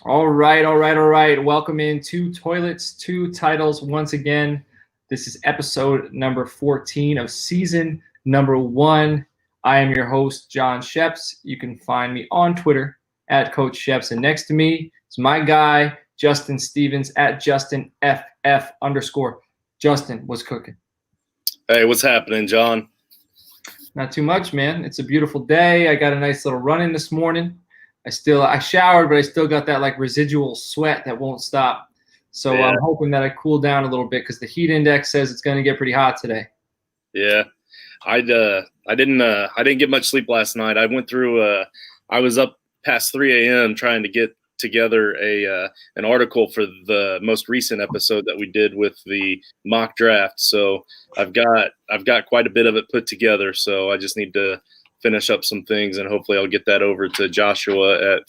All right, all right, all right. Welcome in Two Toilets, Two Titles once again. This is episode number 14 of season number 1. I am your host, John Sheps. You can find me on Twitter at Coach Sheps. And next to me is my guy, Justin Stevens at JustinFF_. Justin, what's cooking? Hey, what's happening, John? Not too much, man. It's a beautiful day. I got a nice little run in this morning. I showered, but I still got that like residual sweat that won't stop. So Yeah. I'm hoping that I cool down a little bit because the heat index says it's going to get pretty hot today. Yeah, I didn't get much sleep last night. I went through. I was up past 3 a.m. trying to get together an article for the most recent episode that we did with the mock draft. So I've got quite a bit of it put together. So I just need to finish up some things, and hopefully I'll get that over to Joshua at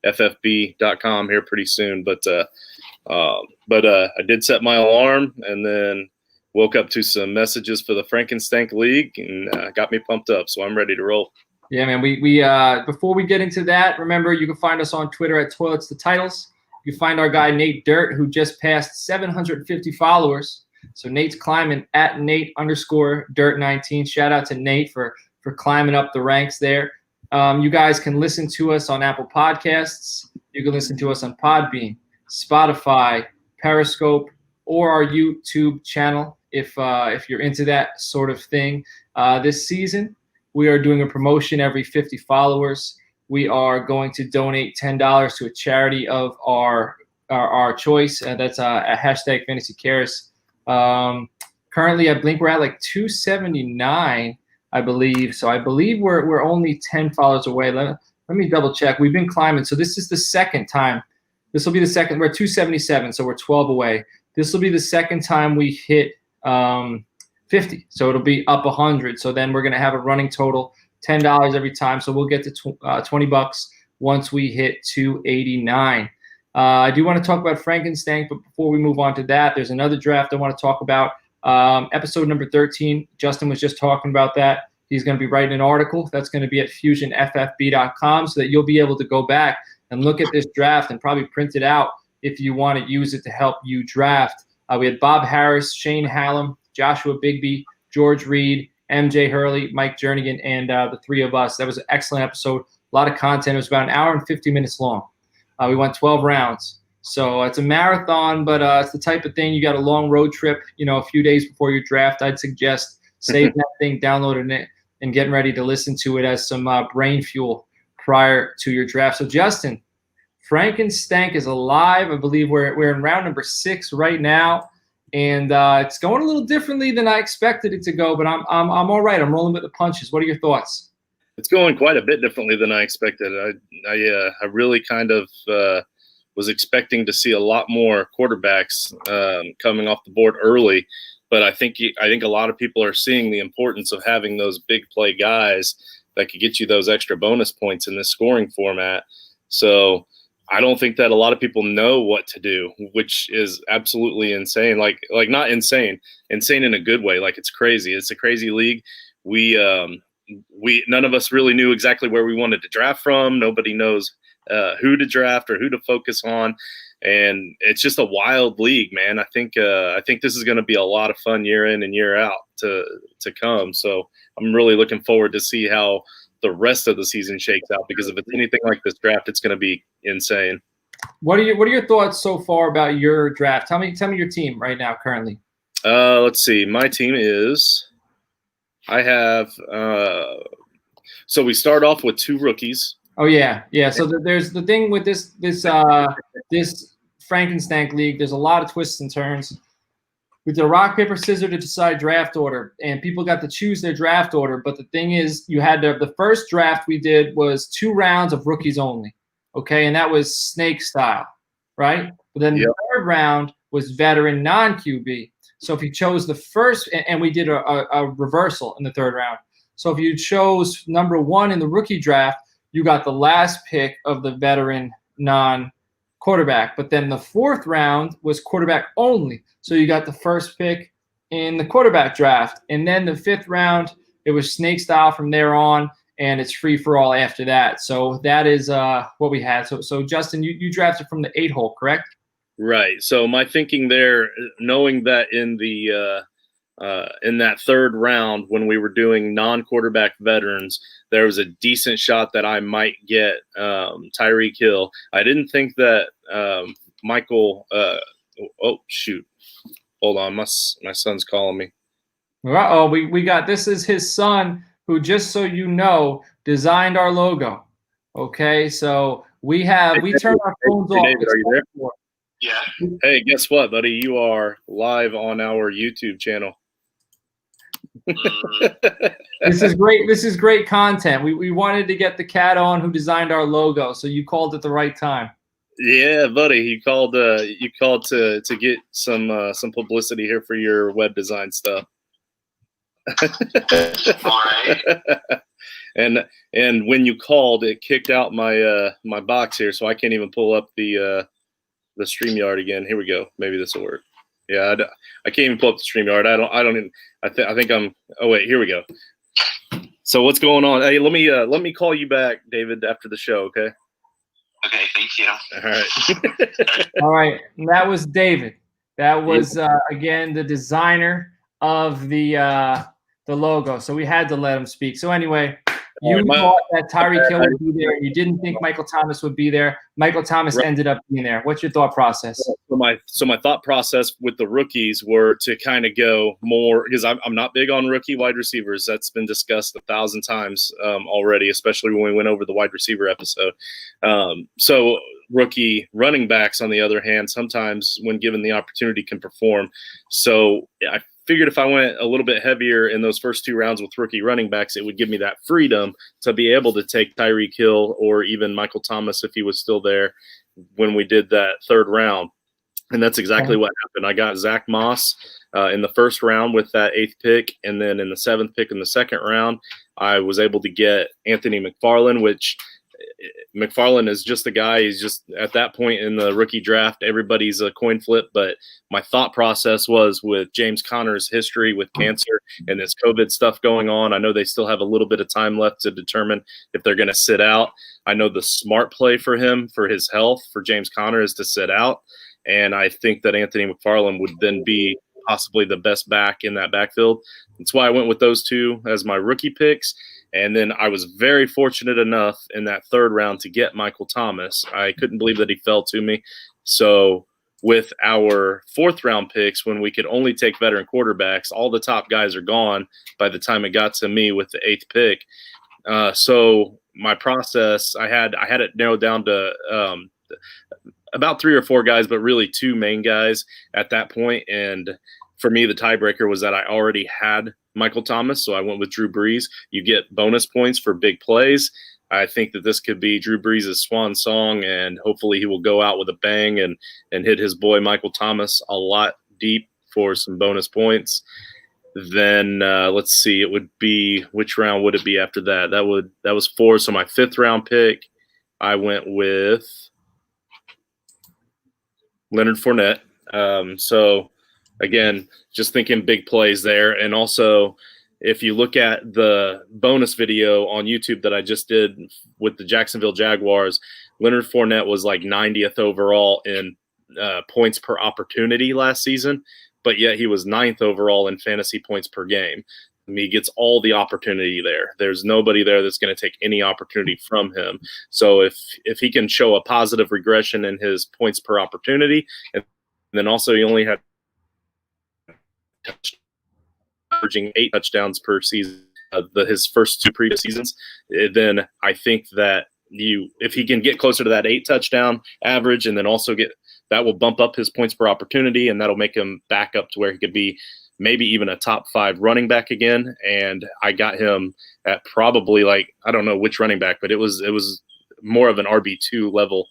fusionffb.com here pretty soon. But I did set my alarm and then woke up to some messages for the Frankenstank League and got me pumped up. So I'm ready to roll. Yeah, man. We before we get into that, remember you can find us on Twitter at Toilets to Titles. You can find our guy Nate Dirt, who just passed 750 followers. So Nate's climbing at Nate_Dirt19. Shout out to Nate for climbing up the ranks there. You guys can listen to us on Apple Podcasts. You can listen to us on Podbean, Spotify, Periscope, or our YouTube channel if you're into that sort of thing. This season, we are doing a promotion every 50 followers. We are going to donate $10 to a charity of our choice. That's a hashtag Fantasy Cares. Currently, I think we're at like 279. I believe. So I believe we're only 10 followers away. Let me double check. We've been climbing. So this is the second time. This will be the second. We're at 277, so we're 12 away. This will be the second time we hit 50. So it'll be up 100. So then we're going to have a running total, $10 every time. So we'll get to $20 once we hit 289. I do want to talk about Frankenstein, but before we move on to that, there's another draft I want to talk about. Episode number 13, Justin was just talking about that. He's going to be writing an article that's going to be at fusionffb.com so that you'll be able to go back and look at this draft and probably print it out if you want to use it to help you draft. We had Bob Harris, Shane Hallam, Joshua Bigby, George Reed, MJ Hurley, Mike Jernigan, and the three of us. That was an excellent episode. A lot of content. It was about an hour and 50 minutes long. We went 12 rounds. So it's a marathon, but it's the type of thing you got a long road trip, a few days before your draft. I'd suggest saving that thing, downloading it, and getting ready to listen to it as some brain fuel prior to your draft. So Justin, Frankenstank is alive. I believe we're in round number 6 right now, and it's going a little differently than I expected it to go. But I'm all right. I'm rolling with the punches. What are your thoughts? It's going quite a bit differently than I expected. I really kind of was expecting to see a lot more quarterbacks coming off the board early, but I think a lot of people are seeing the importance of having those big play guys that could get you those extra bonus points in this scoring format. So I don't think that a lot of people know what to do, which is absolutely insane. Like not insane in a good way. Like it's crazy. It's a crazy league. We none of us really knew exactly where we wanted to draft from. Nobody knows who to draft or who to focus on, and it's just a wild league, man. I think this is going to be a lot of fun year in and year out to come. So I'm really looking forward to see how the rest of the season shakes out, because if it's anything like this draft, it's going to be insane. What are your thoughts so far about your draft? Tell me your team right now currently. Let's see. My team is. I have. So we start off with 2 rookies. Oh yeah. So there's the thing with this Frankenstank league. There's a lot of twists and turns. With the rock paper scissors to decide draft order, and people got to choose their draft order. But the thing is, you had the first draft we did was 2 rounds of rookies only, okay, and that was snake style, right? But then the third round was veteran non-QB. So if you chose the first, and we did a reversal in the third round. So if you chose number 1 in the rookie draft, you got the last pick of the veteran non-quarterback. But then the 4th round was quarterback only. So you got the first pick in the quarterback draft. And then the 5th round, it was snake style from there on. and it's free for all after that. So that is what we had. So Justin, you drafted from the 8 hole, correct? Right. So my thinking there, knowing that in that third round when we were doing non-quarterback veterans, there was a decent shot that I might get Tyreek Hill. I didn't think that Michael. Oh shoot! Hold on, my son's calling me. Uh-oh, we got, this is his son, who, just so you know, designed our logo. Okay, so we turn our phones off. David, are you there? Yeah. Hey, guess what, buddy? You are live on our YouTube channel. This is great. This is great content. We wanted to get the cat on who designed our logo, so you called at the right time. Yeah, buddy. You called to get some publicity here for your web design stuff. All right. And when you called, it kicked out my my box here, so I can't even pull up the StreamYard again. Here we go. Maybe this will work. Yeah, I can't even pull up the StreamYard. I think I'm. Oh wait, here we go. So what's going on? Hey, let me call you back, David, after the show. Okay. Okay. Thank you. All right. All right. And that was David. That was again the designer of the logo. So we had to let him speak. So anyway. You thought that Tyreek Hill would be there. You didn't think Michael Thomas would be there. Michael Thomas ended up being there. What's your thought process? So my thought process with the rookies were to kind of go more, because I'm not big on rookie wide receivers. That's been discussed 1,000 times already, especially when we went over the wide receiver episode. So rookie running backs, on the other hand, sometimes when given the opportunity can perform. So I figured if I went a little bit heavier in those first 2 rounds with rookie running backs, it would give me that freedom to be able to take Tyreek Hill or even Michael Thomas if he was still there when we did that third round. And that's exactly what happened. I got Zach Moss in the first round with that 8th pick, and then in the 7th pick in the second round, I was able to get Anthony McFarland, which McFarland is just a guy. He's just at that point in the rookie draft, everybody's a coin flip. But my thought process was, with James Conner's history with cancer and this COVID stuff going on, I know they still have a little bit of time left to determine if they're going to sit out. I know the smart play for him, for his health, for James Conner, is to sit out. And I think that Anthony McFarland would then be possibly the best back in that backfield. That's why I went with those 2 as my rookie picks. And then I was very fortunate enough in that third round to get Michael Thomas. I couldn't believe that he fell to me. So with our 4th round picks, when we could only take veteran quarterbacks, all the top guys are gone by the time it got to me with the 8th pick. So my process, I had it narrowed down to about 3 or 4 guys, but really 2 main guys at that point. And for me, the tiebreaker was that I already had Michael Thomas, so I went with Drew Brees. You get bonus points for big plays. I think that this could be Drew Brees' swan song, and hopefully he will go out with a bang and hit his boy Michael Thomas a lot deep for some bonus points. Then let's see, it would be, which round would it be after that? That was 4. So my 5th round pick, I went with Leonard Fournette. So again, just thinking big plays there. And also, if you look at the bonus video on YouTube that I just did with the Jacksonville Jaguars, Leonard Fournette was like 90th overall in points per opportunity last season, but yet he was 9th overall in fantasy points per game. I mean, he gets all the opportunity there. There's nobody there that's going to take any opportunity from him. So if he can show a positive regression in his points per opportunity, and then also he only had averaging 8 touchdowns per season his first 2 previous seasons, then I think that if he can get closer to that 8 touchdown average, and then also that will bump up his points per opportunity, and that'll make him back up to where he could be maybe even a top 5 running back again. And I got him at probably, like, I don't know which running back, but it was more of an RB2 level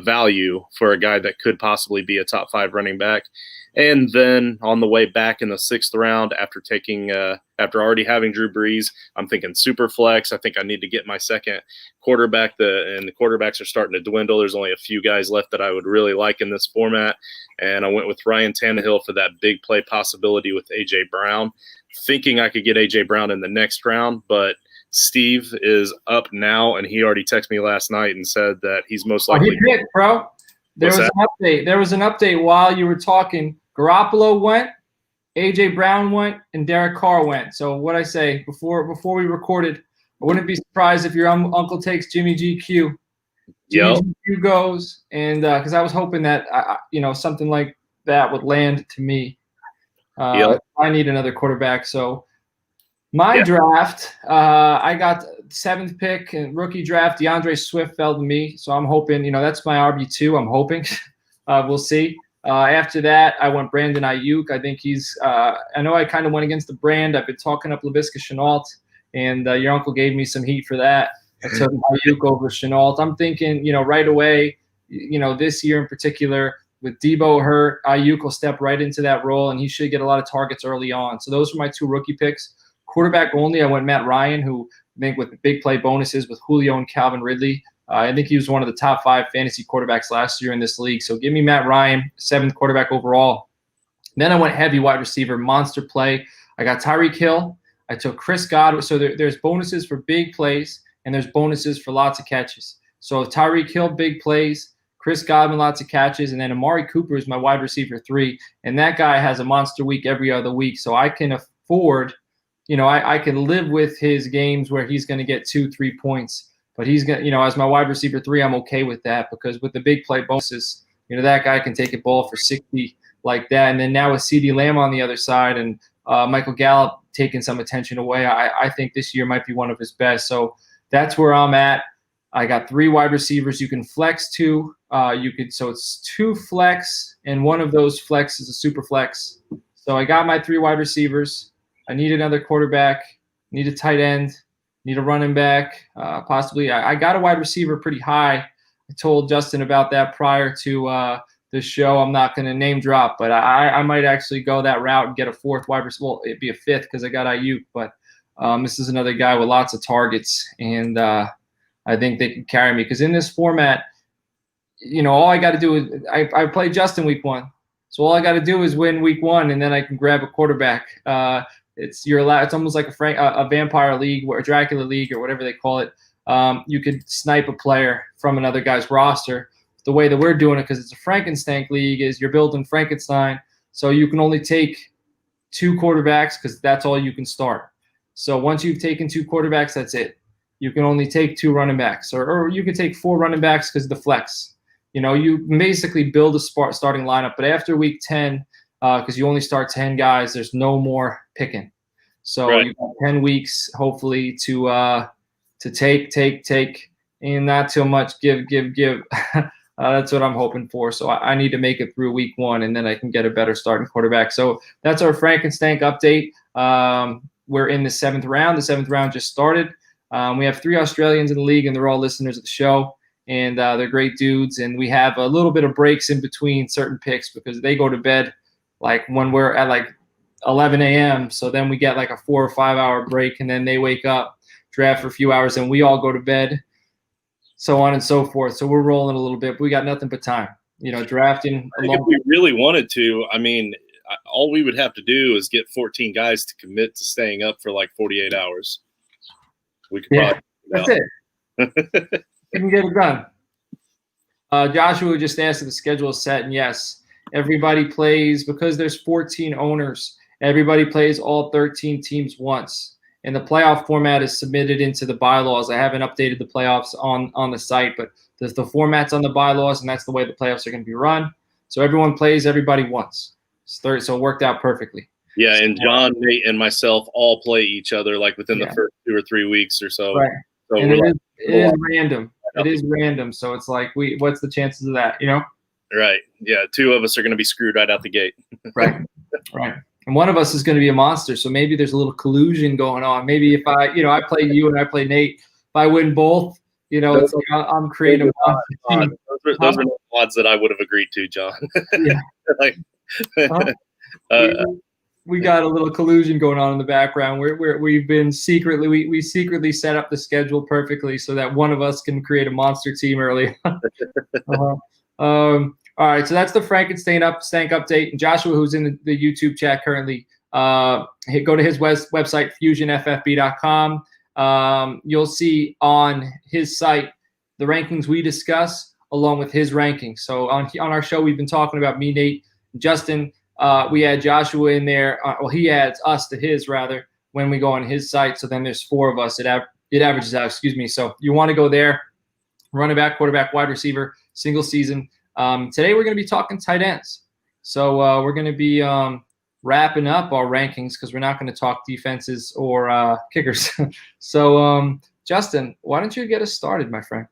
value for a guy that could possibly be a top 5 running back. And then on the way back in the 6th round, after already having Drew Brees, I'm thinking super flex. I think I need to get my second quarterback. And the quarterbacks are starting to dwindle. There's only a few guys left that I would really like in this format. And I went with Ryan Tannehill for that big play possibility with A.J. Brown, thinking I could get A.J. Brown in the next round. But Steve is up now, and he already texted me last night and said that he's most Oh, likely. he picked, bro. There was an update. There was an update while you were talking. Garoppolo went, AJ Brown went, and Derek Carr went. So what I say before we recorded, I wouldn't be surprised if your uncle takes Jimmy GQ. Jimmy GQ goes, and because I was hoping that something like that would land to me. I need another quarterback. So my draft, I got 7th pick and rookie draft. DeAndre Swift fell to me, so I'm hoping. That's my RB2. I'm hoping. We'll see. After that, I went Brandon Ayuk. I think he's I know I kind of went against the brand. I've been talking up Laviska Shenault, and your uncle gave me some heat for that. I took Ayuk over Shenault. I'm thinking, right away, this year in particular, with Debo hurt, Ayuk will step right into that role, and he should get a lot of targets early on. So those were my 2 rookie picks. Quarterback only, I went Matt Ryan, who I think with big play bonuses with Julio and Calvin Ridley. I think he was one of the top 5 fantasy quarterbacks last year in this league. So give me Matt Ryan, 7th quarterback overall. Then I went heavy wide receiver, monster play. I got Tyreek Hill. I took Chris Godwin. So there's bonuses for big plays, and there's bonuses for lots of catches. So Tyreek Hill, big plays. Chris Godwin, lots of catches. And then Amari Cooper is my wide receiver 3. And that guy has a monster week every other week. So I can afford, I can live with his games where he's going to get 2-3 points. But he's going to, as my wide receiver 3, I'm okay with that because with the big play bonuses, that guy can take a ball for 60 like that. And then now with CeeDee Lamb on the other side and Michael Gallup taking some attention away, I think this year might be one of his best. So that's where I'm at. I got 3 wide receivers. You can flex 2. So it's 2 flex, and one of those flex is a super flex. So I got my 3 wide receivers. I need another quarterback. Need a tight end. Need a running back, possibly. I got a wide receiver pretty high. I told Justin about that prior to the show. I'm not going to name drop, but I might actually go that route and get a 4th wide receiver. Well, it'd be a 5th because I got Ayuk, but this is another guy with lots of targets, and I think they can carry me because in this format, all I got to do is I play Justin week 1. So all I got to do is win week 1, and then I can grab a quarterback. It's almost like a vampire league or a Dracula league or whatever they call it. You could snipe a player from another guy's roster. The way that we're doing it, because it's a Frankenstein league, is you're building Frankenstein. So you can only take 2 quarterbacks because that's all you can start. So once you've taken 2 quarterbacks, that's it. You can only take 2 running backs, or you can take 4 running backs because of the flex. You basically build a starting lineup. But after week 10, because you only start 10 guys, there's no more picking. So you got 10 weeks, hopefully, to take, and not too much give. That's what I'm hoping for. So I need to make it through week 1, and then I can get a better starting quarterback. So that's our Frankenstein update. We're in the 7th round. The 7th round just started. We have 3 Australians in the league, and they're all listeners of the show. And they're great dudes. And we have a little bit of breaks in between certain picks because they go to bed like when we're at 11 a.m. So then we get like a 4 or 5 hour break, and then they wake up, draft for a few hours, and we all go to bed, so on and so forth. So we're rolling a little bit, but we got nothing but time, drafting. If we really wanted to, all we would have to do is get 14 guys to commit to staying up for like 48 hours. We could probably that's it. You can get it done. Joshua just asked if the schedule is set, and yes, everybody plays because there's 14 owners. Everybody plays all 13 teams once, and the playoff format is submitted into the bylaws. I haven't updated the playoffs on the site, but the format's on the bylaws, and that's the way the playoffs are going to be run. So everyone plays everybody once. So it worked out perfectly. Yeah, and John, Nate, and myself all play each other like within the first 2 or 3 weeks or so. Right. So and it is random. It is random. So it's like, what's the chances of that, Right. Yeah. 2 of us are going to be screwed right out the gate. Right. And one of us is going to be a monster. So maybe there's a little collusion going on. Maybe if I play you and I play Nate, if I win both, it's like I'm creating a monster. Those are the odds that I would have agreed to, John. Yeah. We got a little collusion going on in the background. We've been secretly we secretly set up the schedule perfectly so that one of us can create a monster team early. All right, so that's the Frankenstein Stank update. And Joshua, who's in the YouTube chat currently, go to his website, fusionffb.com. you'll see on his site the rankings we discuss along with his rankings. So on our show, we've been talking about me, Nate, Justin. We had Joshua in there. Well, he adds us to his rather when we go on his site. So then there's 4 of us. It averages out. Excuse me. So you want to go there. Running back, quarterback, wide receiver, single season. Today we're going to be talking tight ends. So we're going to be wrapping up our rankings because we're not going to talk defenses or kickers. So Justin, why don't you get us started, my friend?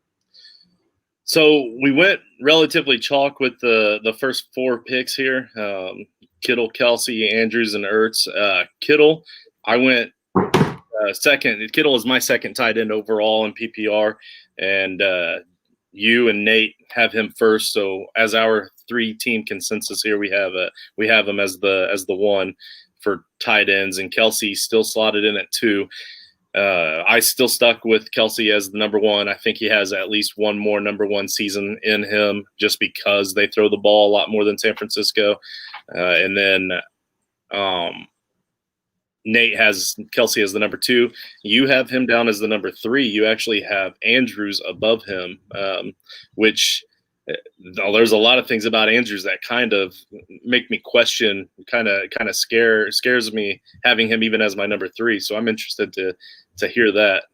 So we went relatively chalk with the first 4 picks here. Kittle, Kelsey, Andrews, and Ertz. Kittle, I went second. Kittle is my second tight end overall in PPR, and you and Nate have him first. So as our 3-team consensus here, we have him as the one for tight ends, and Kelsey still slotted in at 2. I still stuck with Kelsey as the number 1. I think he has at least one more number 1 season in him just because they throw the ball a lot more than San Francisco. And then Nate has Kelsey as the number 2. You have him down as the number 3. You actually have Andrews above him, which there's a lot of things about Andrews that kind of make me question, kind of scares me having him even as my number 3. So I'm interested to hear that.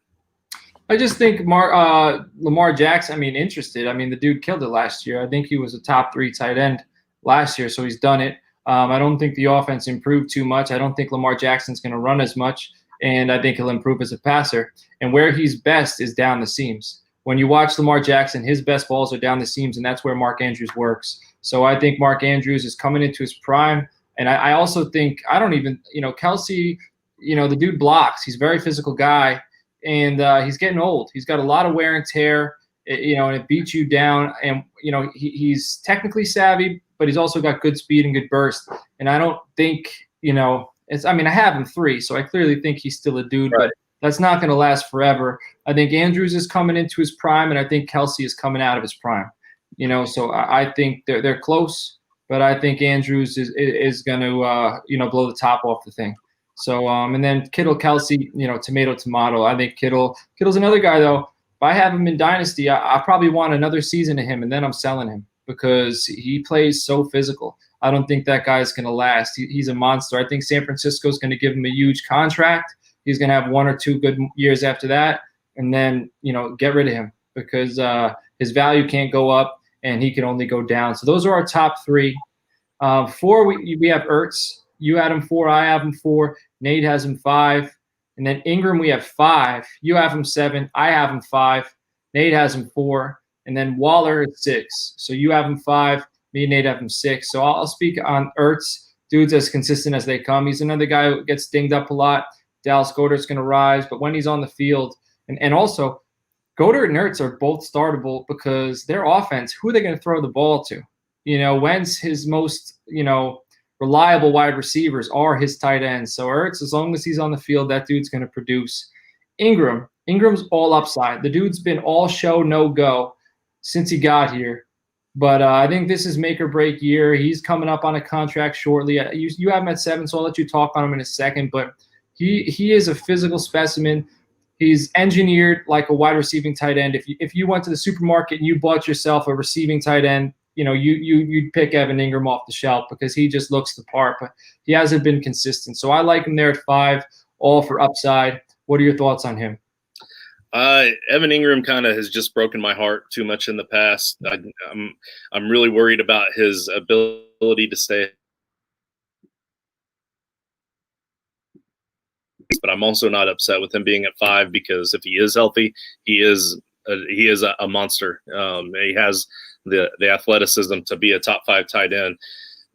I just think Lamar Jackson, interested. The dude killed it last year. I think he was a top 3 tight end last year, so he's done it. I don't think the offense improved too much. I don't think Lamar Jackson's going to run as much, and I think he'll improve as a passer. And where he's best is down the seams. When you watch Lamar Jackson, his best balls are down the seams, and that's where Mark Andrews works. So I think Mark Andrews is coming into his prime. And I also think Kelsey, the dude blocks. He's a very physical guy, and he's getting old. He's got a lot of wear and tear, and it beats you down. And, he's technically savvy, but he's also got good speed and good burst. And I don't think, I have him 3, so I clearly think he's still a dude, right. But that's not going to last forever. I think Andrews is coming into his prime, and I think Kelsey is coming out of his prime. So I think they're close, but I think Andrews is going to blow the top off the thing. So and then Kittle, Kelsey, tomato. I think Kittle's another guy though. If I have him in Dynasty, I probably want another season of him, and then I'm selling him because he plays so physical. I don't think that guy's going to last. He's a monster. I think San Francisco's going to give him a huge contract. He's going to have 1 or 2 good years after that, and then, get rid of him because his value can't go up and he can only go down. So those are our top 3. 4, we have Ertz. You had him 4. I have him 4. Nate has him 5. And then Ingram, we have 5. You have him 7. I have him 5. Nate has him 4. And then Waller is 6. So you have him 5. Me and Nate have him 6. So I'll speak on Ertz. Dude's as consistent as they come. He's another guy who gets dinged up a lot. Dallas Goedert's going to rise, but when he's on the field, and also Goedert and Ertz are both startable because their offense, who are they going to throw the ball to? Wentz, his most, reliable wide receivers are his tight ends. So Ertz, as long as he's on the field, that dude's going to produce. Ingram's all upside. The dude's been all show, no go since he got here. But I think this is make or break year. He's coming up on a contract shortly. You have him at 7, so I'll let you talk on him in a second, but He is a physical specimen. He's engineered like a wide receiving tight end. If you went to the supermarket and you bought yourself a receiving tight end, you'd pick Evan Ingram off the shelf because he just looks the part, but he hasn't been consistent. So I like him there at 5, all for upside. What are your thoughts on him? Evan Ingram kind of has just broken my heart too much in the past. I'm really worried about his ability to stay. But I'm also not upset with him being at 5 because if he is healthy, he is a monster. He has the athleticism to be a top 5 tight end.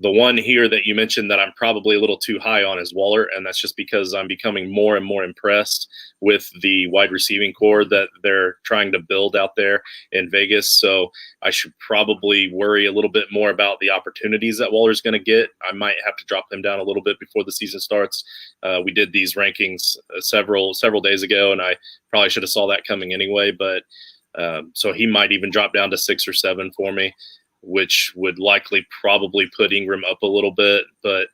The one here that you mentioned that I'm probably a little too high on is Waller, and that's just because I'm becoming more and more impressed with the wide receiving core that they're trying to build out there in Vegas. So I should probably worry a little bit more about the opportunities that Waller's going to get. I might have to drop them down a little bit before the season starts. We did these rankings several days ago, and I probably should have saw that coming anyway. But so he might even drop down to 6 or 7 for me, which would likely probably put Ingram up a little bit. But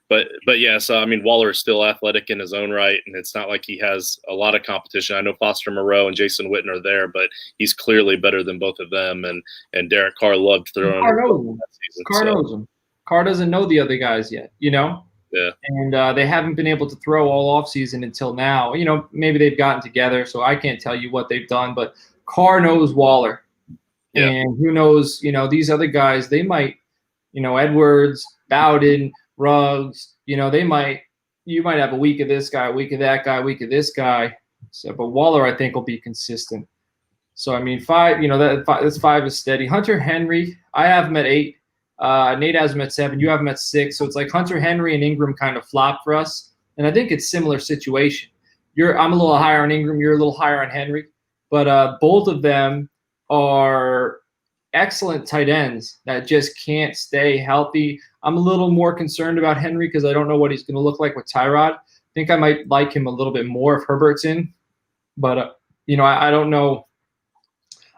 But yeah, so I mean, Waller is still athletic in his own right, and it's not like he has a lot of competition. I know Foster Moreau and Jason Witten are there, but he's clearly better than both of them. And Derek Carr loved throwing Carr knows him. that season. Carr knows him. Carr doesn't know the other guys yet, Yeah. And they haven't been able to throw all offseason until now. Maybe they've gotten together, so I can't tell you what they've done. But Carr knows Waller. Yeah. And who knows, these other guys, they might, Edwards, Bowden, Ruggs, you might have a week of this guy, a week of that guy, a week of this guy. So, but Waller, I think, will be consistent. So, I mean, 5, that's 5 is steady. Hunter Henry, I have him at 8. Nate has him at 7. You have him at 6. So it's like Hunter Henry and Ingram kind of flop for us. And I think it's similar situation. I'm a little higher on Ingram. You're a little higher on Henry. But both of them are excellent tight ends that just can't stay healthy. I'm a little more concerned about Henry because I don't know what he's going to look like with Tyrod. I think I might like him a little bit more if Herbert's in. But, I don't know.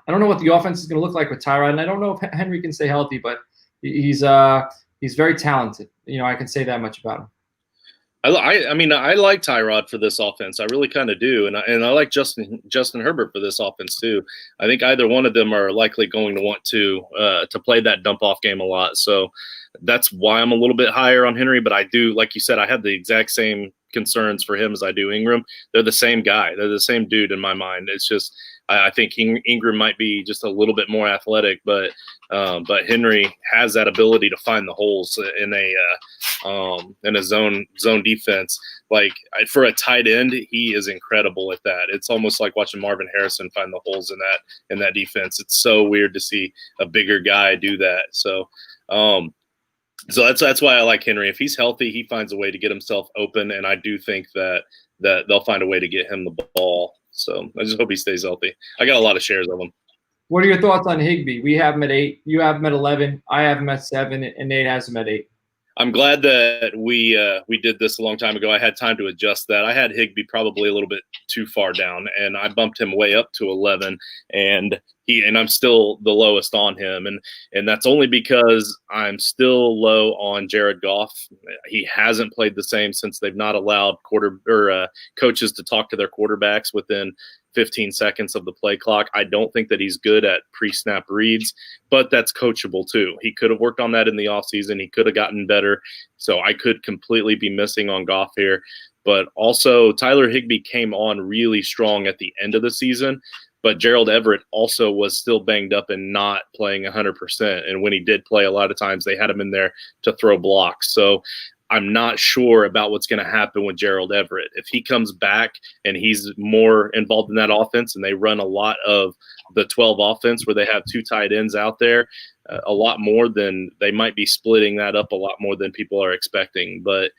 I don't know what the offense is going to look like with Tyrod, and I don't know if Henry can stay healthy, but he's very talented. I can say that much about him. I mean, I like Tyrod for this offense. I really kind of do, and I like Justin Herbert for this offense too. I think either one of them are likely going to want to play that dump off game a lot. So that's why I'm a little bit higher on Henry. But I do, like you said, I have the exact same concerns for him as I do Ingram. They're the same guy. They're the same dude in my mind. It's just I think Ingram might be just a little bit more athletic, but Henry has that ability to find the holes in a zone defense. Like for a tight end, he is incredible at that. It's almost like watching Marvin Harrison find the holes in that defense. It's so weird to see a bigger guy do that. So that's why I like Henry. If he's healthy, he finds a way to get himself open, and I do think that they'll find a way to get him the ball. So I just hope he stays healthy. I got a lot of shares of him. What are your thoughts on Higbee? We have him at 8. You have him at 11. I have him at 7, and Nate has him at 8. I'm glad that we did this a long time ago. I had time to adjust that. I had Higbee probably a little bit too far down, and I bumped him way up to 11, and I'm still the lowest on him, and that's only because I'm still low on Jared Goff. He hasn't played the same since they've not allowed coaches to talk to their quarterbacks within 15 seconds of the play clock. I don't think that he's good at pre-snap reads, but that's coachable too. He could have worked on that in the offseason. He could have gotten better. So I could completely be missing on Goff here. But also Tyler Higbee came on really strong at the end of the season, but Gerald Everett also was still banged up and not playing 100%. And when he did play, a lot of times they had him in there to throw blocks. So I'm not sure about what's going to happen with Gerald Everett. If he comes back and he's more involved in that offense and they run a lot of the 12 offense where they have 2 tight ends out there, a lot more than they might be splitting that up a lot more than people are expecting. But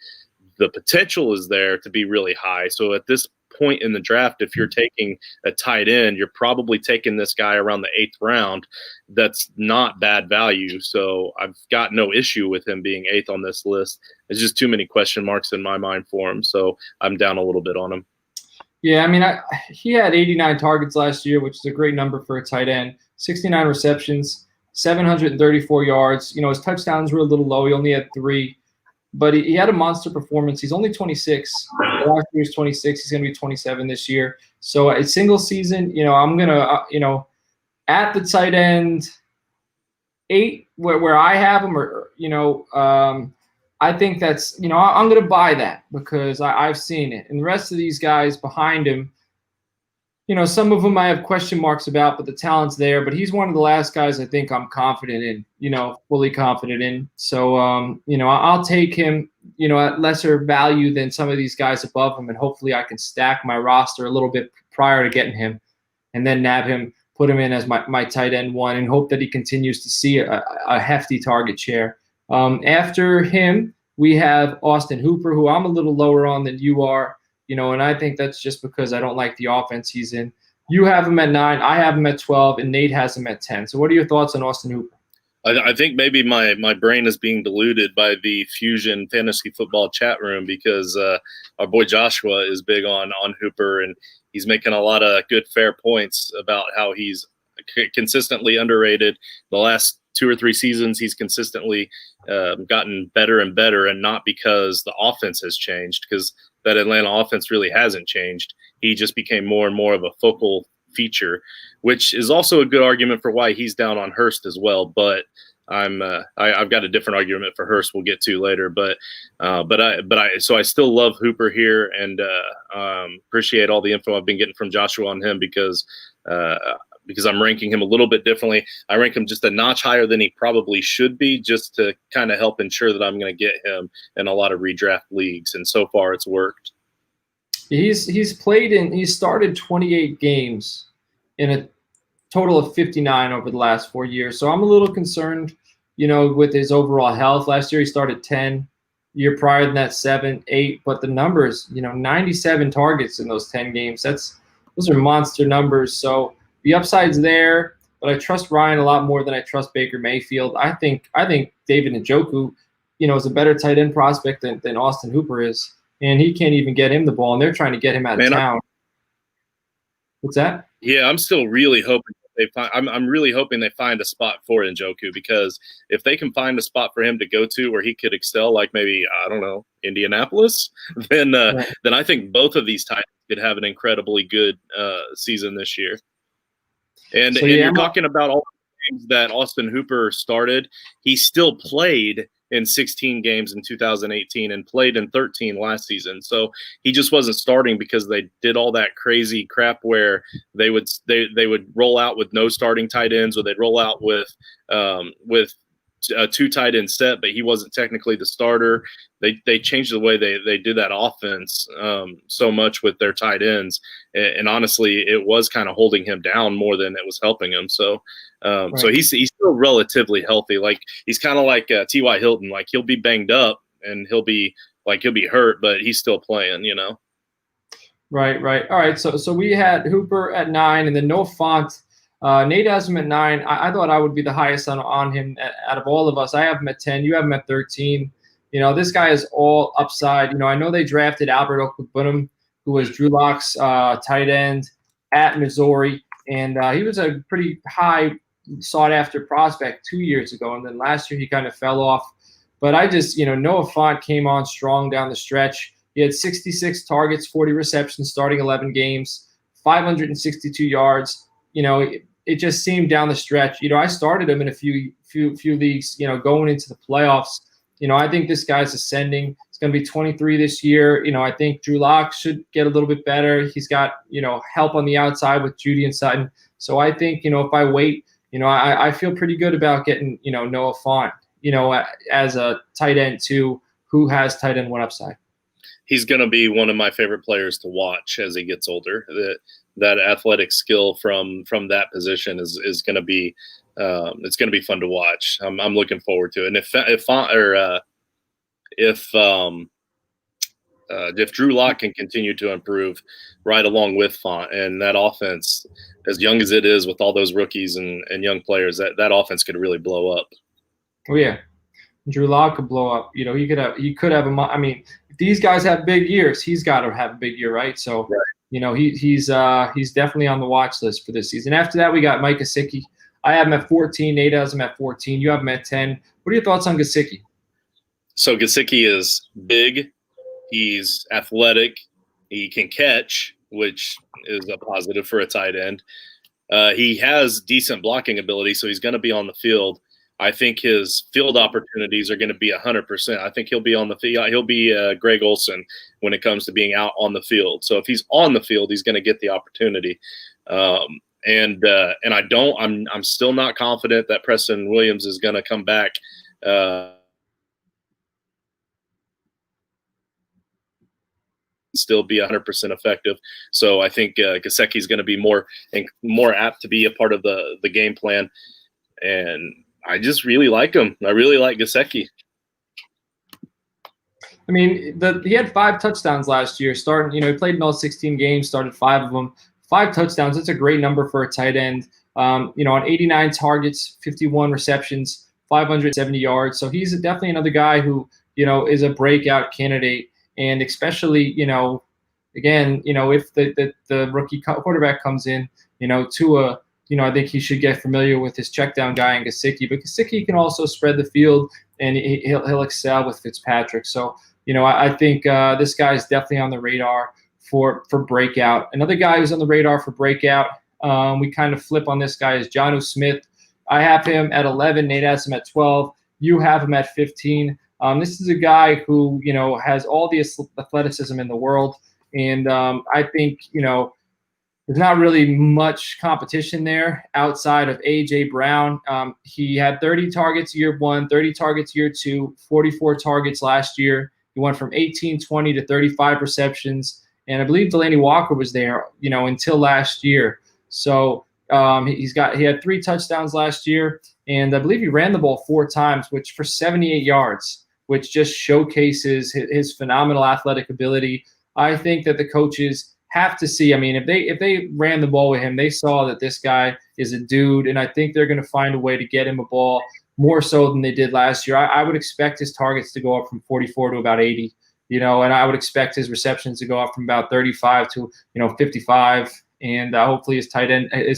the potential is there to be really high. So at this point in the draft, if you're taking a tight end, you're probably taking this guy around the 8th round. That's not bad value. So I've got no issue with him being 8th on this list. There's just too many question marks in my mind for him. So I'm down a little bit on him. Yeah, I mean, he had 89 targets last year, which is a great number for a tight end. 69 receptions, 734 yards. His touchdowns were a little low. He only had 3. But he had a monster performance. He's only 26. Last year was 26. He's going to be 27 this year. So a single season, I'm going to, at the tight end 8, where I have him, or I think that's, I'm going to buy that because I've seen it. And the rest of these guys behind him, some of them I have question marks about, but the talent's there. But he's one of the last guys I think I'm confident in, fully confident in. So, I'll take him, at lesser value than some of these guys above him. And hopefully I can stack my roster a little bit prior to getting him and then nab him, put him in as my tight end 1 and hope that he continues to see a hefty target share. After him, we have Austin Hooper, who I'm a little lower on than you are. And I think that's just because I don't like the offense he's in. You have him at 9, I have him at 12, and Nate has him at 10. So what are your thoughts on Austin Hooper? I think maybe my brain is being diluted by the Fusion Fantasy Football chat room because our boy Joshua is big on Hooper, and he's making a lot of good, fair points about how he's consistently underrated. The last 2 or 3 seasons, he's consistently gotten better and better, and not because the offense has changed, because that Atlanta offense really hasn't changed. He just became more and more of a focal feature, which is also a good argument for why he's down on Hurst as well. But I've got a different argument for Hurst we'll get to later. So I still love Hooper here, and appreciate all the info I've been getting from Joshua on him, because I'm ranking him a little bit differently. I rank him just a notch higher than he probably should be, just to kind of help ensure that I'm going to get him in a lot of redraft leagues. And so far it's worked. He's started 28 games in a total of 59 over the last 4 years. So I'm a little concerned, with his overall health. Last year he started 10, year prior than that 7, 8, but the numbers, 97 targets in those 10 games. Those are monster numbers. So the upside's there, but I trust Ryan a lot more than I trust Baker Mayfield. I think David Njoku, is a better tight end prospect than Austin Hooper is, and he can't even get him the ball, and they're trying to get him out of town. What's that? Yeah, I'm still really hoping I'm really hoping they find a spot for Njoku, because if they can find a spot for him to go to where he could excel, like maybe, I don't know, Indianapolis, then I think both of these tight ends could have an incredibly good season this year. And you're talking about all the games that Austin Hooper started. He still played in 16 games in 2018 and played in 13 last season. So he just wasn't starting because they did all that crazy crap where they would roll out with no starting tight ends, or they'd roll out with a 2 tight end set, but he wasn't technically the starter. They changed the way they did that offense so much with their tight ends, and honestly, it was kind of holding him down more than it was helping him. So, so he's still relatively healthy. Like, he's kind of like T.Y. Hilton. Like, he'll be banged up and he'll be hurt, but he's still playing. Right. All right. So we had Hooper at 9, and then Noah Fant. Nate has him at 9. I thought I would be the highest on him out of all of us. I have him at 10. You have him at 13. This guy is all upside. I know they drafted Albert Okwuegbunam, who was Drew Lock's tight end at Missouri, and he was a pretty high sought-after prospect 2 years ago, and then last year he kind of fell off. But I just, Noah Fant came on strong down the stretch. He had 66 targets, 40 receptions, starting 11 games, 562 yards. It just seemed down the stretch. I started him in a few leagues, going into the playoffs. I think this guy's ascending. He's going to be 23 this year. I think Drew Lock should get a little bit better. He's got, help on the outside with Judy and Sutton. So I think, if I wait, I feel pretty good about getting, Noah Fant, as a tight end too, who has tight end 1 upside. He's going to be one of my favorite players to watch as he gets older. That athletic skill from that position is going to be it's going to be fun to watch. I'm looking forward to it. And if Drew Lock can continue to improve right along with Font, and that offense, as young as it is with all those rookies and young players, that offense could really blow up. Oh yeah, Drew Lock could blow up. He could have a. I mean, if these guys have big years, he's got to have a big year, right? So. Right. He's definitely on the watch list for this season. After that, we got Mike Gesicki. I have him at 14. Nate has him at 14. You have him at 10. What are your thoughts on Gesicki? So Gesicki is big. He's athletic. He can catch, which is a positive for a tight end. He has decent blocking ability, so he's going to be on the field. I think his field opportunities are going to be 100%. I think he'll be on the field. He'll be Greg Olson when it comes to being out on the field. So if he's on the field, he's going to get the opportunity. And I'm still not confident that Preston Williams is going to come back. Still be 100% effective. So I think Gesicki is going to be more apt to be a part of the game plan. And I just really like him. I really like Gesicki. I mean, he had 5 touchdowns last year. He played in all 16 games, started 5 of them. 5 touchdowns. That's a great number for a tight end. On 89 targets, 51 receptions, 570 yards. So he's definitely another guy who, is a breakout candidate. And especially, again, if the rookie quarterback comes in, Tua I think he should get familiar with his check down guy in Gesicki. But Gesicki can also spread the field, and he'll excel with Fitzpatrick. So, I think this guy is definitely on the radar for breakout. Another guy who's on the radar for breakout, we kind of flip on this guy, is Jonnu Smith. I have him at 11. Nate has him at 12. You have him at 15. This is a guy who, has all the athleticism in the world. And I think, there's not really much competition there outside of A.J. Brown. He had 30 targets year one, 30 targets year two, 44 targets last year. He went from 18, 20 to 35 receptions. And I believe Delaney Walker was there, until last year. So he had 3 touchdowns last year. And I believe he ran the ball 4 times, which for 78 yards, which just showcases his phenomenal athletic ability. I think that the coaches have to see. I mean, if they ran the ball with him, they saw that this guy is a dude, and I think they're going to find a way to get him a ball more so than they did last year. I would expect his targets to go up from 44 to about 80, and I would expect his receptions to go up from about 35 to 55, and hopefully his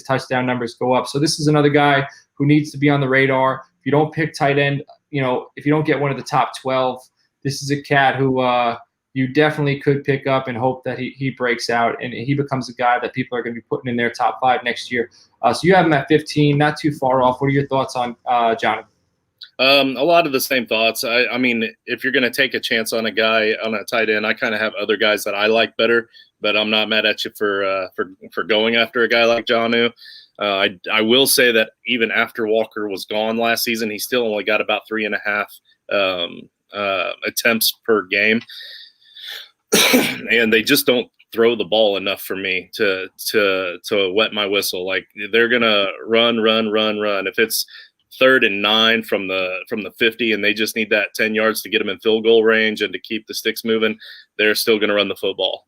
touchdown numbers go up. So this is another guy who needs to be on the radar. If you don't pick tight end, if you don't get one of the top 12, this is a cat who you definitely could pick up and hope that he breaks out and he becomes a guy that people are going to be putting in their top 5 next year. So you have him at 15, not too far off. What are your thoughts on Jonathan? A lot of the same thoughts. I mean, if you're going to take a chance on a guy on a tight end, I kind of have other guys that I like better, but I'm not mad at you for going after a guy like Jonnu. I will say that even after Walker was gone last season, he still only got about 3.5 attempts per game. And they just don't throw the ball enough for me to wet my whistle. Like, they're gonna run. If it's 3rd and 9 from the 50 and they just need that 10 yards to get them in field goal range and to keep the sticks moving, they're still going to run the football.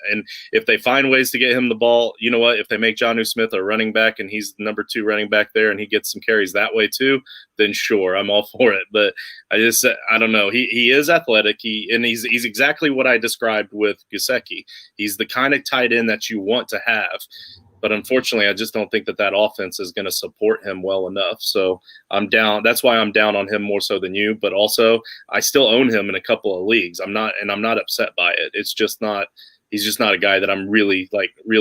And if they find ways to get him the ball, you know what, if they make Jonnu Smith a running back and he's the number 2 running back there and he gets some carries that way too, then sure, I'm all for it. But I don't know. He is athletic. He's exactly what I described with Gesicki. He's the kind of tight end that you want to have. But unfortunately, I just don't think that offense is going to support him well enough. So I'm down. That's why I'm down on him more so than you. But also, I still own him in a couple of leagues. I'm not upset by it. It's just not. He's just not a guy that I'm really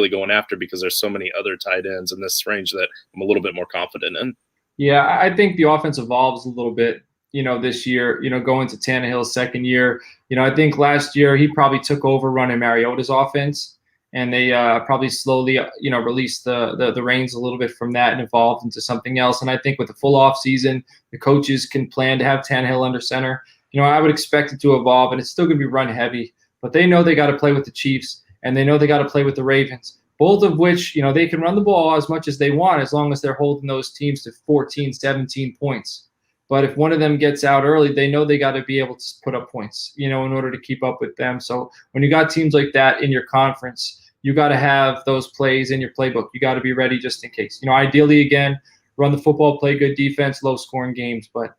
going after because there's so many other tight ends in this range that I'm a little bit more confident in. Yeah, I think the offense evolves a little bit. This year, going to Tannehill's second year. I think last year he probably took over running Mariota's offense. And they probably slowly, released the reins a little bit from that and evolved into something else. And I think with the full off season, the coaches can plan to have Tannehill under center. I would expect it to evolve, and it's still going to be run heavy. But they know they got to play with the Chiefs, and they know they got to play with the Ravens, both of which, they can run the ball as much as they want as long as they're holding those teams to 14, 17 points. But if one of them gets out early, they know they got to be able to put up points, in order to keep up with them. So when you got teams like that in your conference, you got to have those plays in your playbook. You got to be ready just in case. Ideally, again, run the football, play good defense, low-scoring games. But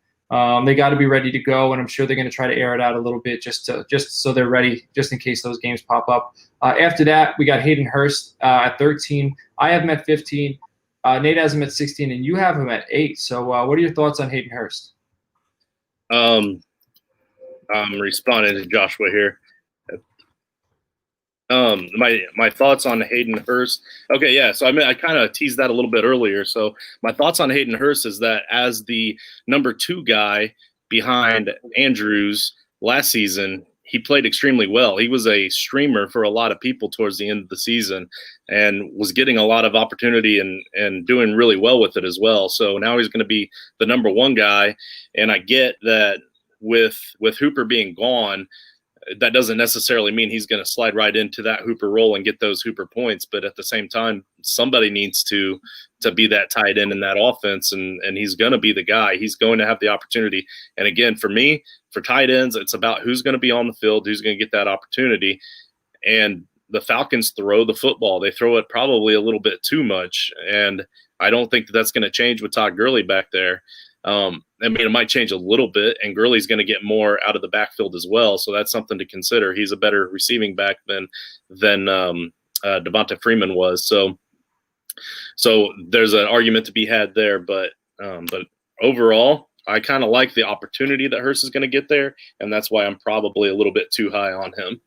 they got to be ready to go, and I'm sure they're going to try to air it out a little bit just so they're ready, just in case those games pop up. After that, we got Hayden Hurst at 13. I have him at 15. Nate has him at 16, and you have him at 8. So what are your thoughts on Hayden Hurst? I'm responding to Joshua here. My thoughts on Hayden Hurst. Okay, yeah. So I kind of teased that a little bit earlier. So my thoughts on Hayden Hurst is that as the number 2 guy behind Andrews last season, he played extremely well. He was a streamer for a lot of people towards the end of the season and was getting a lot of opportunity and doing really well with it as well. So now he's going to be the number 1 guy. And I get that with Hooper being gone, that doesn't necessarily mean he's going to slide right into that Hooper role and get those Hooper points. But at the same time, somebody needs to be that tight end in that offense, and he's going to be the guy. He's going to have the opportunity. And again, for me, for tight ends, it's about who's going to be on the field, who's going to get that opportunity. And the Falcons throw the football. They throw it probably a little bit too much, and I don't think that's going to change with Todd Gurley back there. I mean, it might change a little bit, and Gurley's going to get more out of the backfield as well, so that's something to consider. He's a better receiving back than Devonta Freeman was. So So there's an argument to be had there, but overall, I kind of like the opportunity that Hurst is going to get there, and that's why I'm probably a little bit too high on him.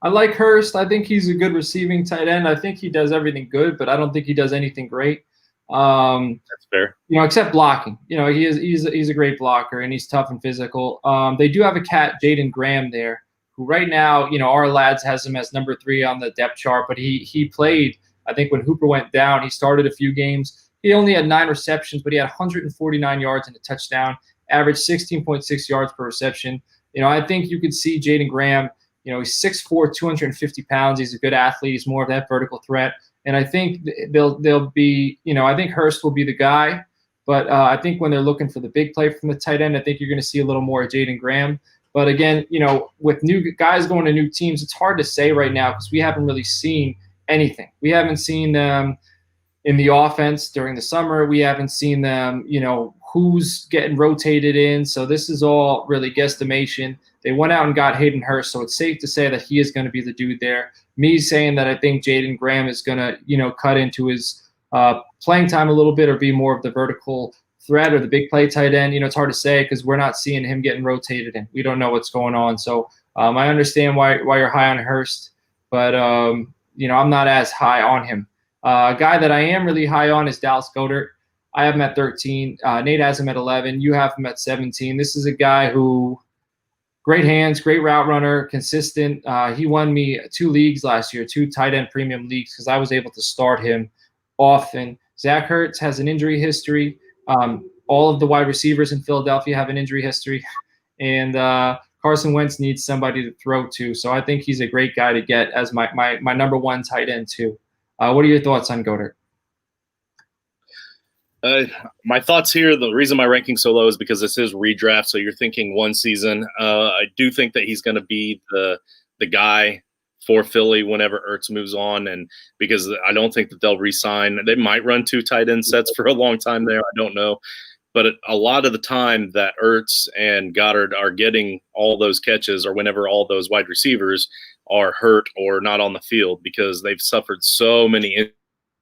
I like Hurst. I think he's a good receiving tight end. I think he does everything good, but I don't think he does anything great. That's fair. Except blocking. He's a great blocker, and he's tough and physical. They do have a cat, Jaden Graham, there, who right now, our lads has him as number 3 on the depth chart, but he played, I think, when Hooper went down. He started a few games. He only had 9 receptions, but he had 149 yards and a touchdown, averaged 16.6 yards per reception. I think you could see Jaden Graham. He's 6'4", 250 pounds. He's a good athlete. He's more of that vertical threat. And I think they'll be, I think Hurst will be the guy. But I think when they're looking for the big play from the tight end, I think you're going to see a little more of Jaden Graham. But again, with new guys going to new teams, it's hard to say right now because we haven't really seen anything. We haven't seen them in the offense during the summer. We haven't seen them, who's getting rotated in. So this is all really guesstimation. They went out and got Hayden Hurst, so it's safe to say that he is going to be the dude there. Me saying that I think Jaden Graham is going to, cut into his playing time a little bit or be more of the vertical threat or the big play tight end. It's hard to say because we're not seeing him getting rotated in. We don't know what's going on. So I understand why you're high on Hurst, but, I'm not as high on him. A guy that I am really high on is Dallas Goedert. I have him at 13. Nate has him at 11. You have him at 17. This is a guy who great hands, great route runner, consistent. He won me 2 leagues last year, 2 tight end premium leagues because I was able to start him often. Zach Ertz has an injury history. All of the wide receivers in Philadelphia have an injury history. And Carson Wentz needs somebody to throw to. So I think he's a great guy to get as my number 1 tight end too. What are your thoughts on Goedert? My thoughts here, the reason my ranking's so low is because this is redraft, so you're thinking 1 season. I do think that he's going to be the guy for Philly whenever Ertz moves on, and because I don't think that they'll re-sign. They might run 2 tight end sets for a long time there. I don't know. But a lot of the time that Ertz and Goddard are getting all those catches or whenever all those wide receivers are hurt or not on the field because they've suffered so many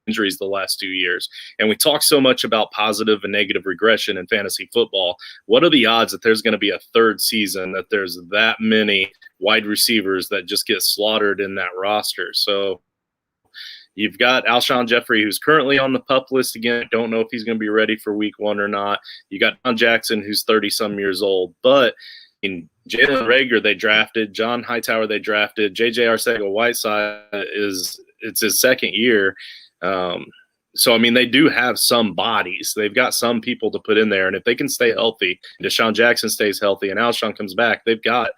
injuries the last 2 years. And we talk so much about positive and negative regression in fantasy football. What are the odds that there's going to be a 3rd season that there's that many wide receivers that just get slaughtered in that roster? So you've got Alshon Jeffrey, who's currently on the PUP list again. Don't know if he's going to be ready for week 1 or not. You got Don Jackson, who's 30-some years old. But in Jalen Reagor, they drafted. John Hightower, they drafted. J.J. Arcega-Whiteside it's his 2nd year. So, I mean, they do have some bodies. They've got some people to put in there. And if they can stay healthy, Deshaun Jackson stays healthy, and Alshon comes back, they've got